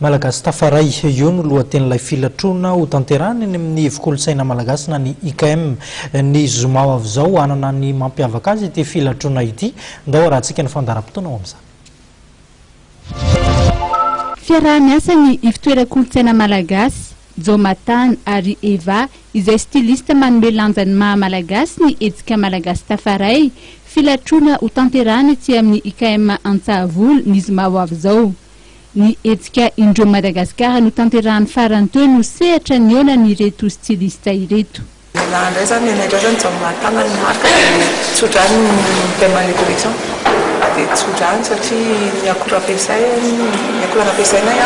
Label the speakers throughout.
Speaker 1: Malagasy tafaray io no lohaten'ilay filatrona ho tanterahany eny amin'ny evikolontsaina malagasy na ny IKM ny zoma avy izao anana ny mampiavaka azy ity filatrona ity ndao raha antsika ny fandaram-potoana ao amin'izany.
Speaker 2: Fiaraha-miasa ny ivitoeran-kolontsaina malagasy Jomatany ary Eva izay styliste manome lanjany maha-malagasy ny hetsika malagasy tafaray filatrona ho tanterahany ety amin'ny IKM Antsahavoly ny zoma avy izao. Ny hetsika indreo Madagasikara no tanterahany farany teo no sehatra ny eo ny reto styliste ireto.
Speaker 3: Andray zany nendra zany Jomatany ny marka tsodrany ny collection. Dia tsodrany satria ny akora ampiasainay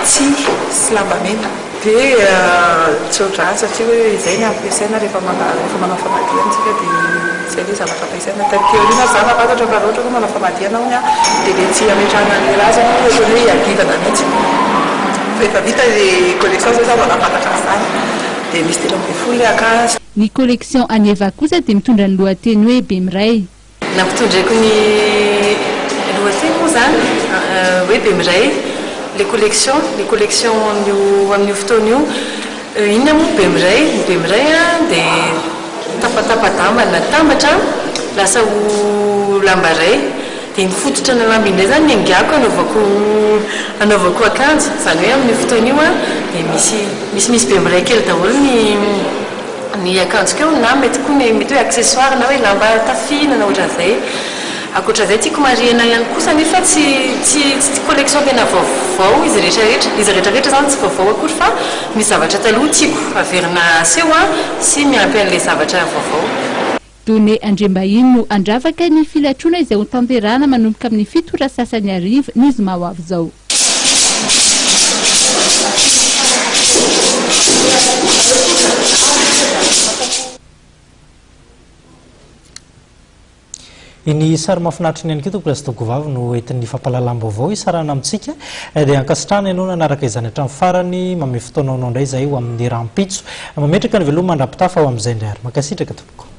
Speaker 3: tsy sy lambamena. Dia tsodrany satria hoe izay ny ampiasaina rehefa manao famadihana tsika dia izay ilay zavatra ampiasaina. Teoriana zany fantatra fa loatra hoe manao famadihana hono dia ilay tsy ametrahana ny raha zany hoe adivana mihitsy. Rehefa vita ilay collection zay zany manafantatra izany. Dia misy telo ambin'ny folo akanjo.
Speaker 2: Ny collection any Eva kosa dia mitondra ny lohateny hoe Bemiray.
Speaker 4: Nampitondraiko ny lohateny moa zany hoe Bemiray les collections amin'ny fotoana io inona moa Bemiray dia tapatapadamba na tambatra lasa ho lambaray dia nifototra ny lamba indray zany niangako anaovako akanjo zany hoe amin'ny fotoana io dia misy Bemiray kely daholo ny akanjo keo na mety koa mety hoe accessoire na hoe lamba tafina na ohatran'izay. Ankoatran'izay tiako marihana ihany kosa nefa tsy collection tena vaovao izy rehetrarehetra zany tsy vaovao akory fa misy zavatra taloha tiako averina seho sy miampy an'ilay zavatra vaovao.
Speaker 2: Done Andrembahiny no andravaka ny filatrona izay ho tanterahana manomboka amin'ny 7 sasany arivo ny zoma ho avy izao.
Speaker 1: Iny sary mahafinaritra ny ihany koa Presidentiko vavy no entin'ny fampahalalam-baovao isarana amintsika dia ankasitrahana ianao nanaraka izany hatramin'ny farany manome fotoananao indray izay ho amin'ny rahampitso mametraka ny veloma mandrapitafa ao amin'izay indray ary mankasitraka tompoko.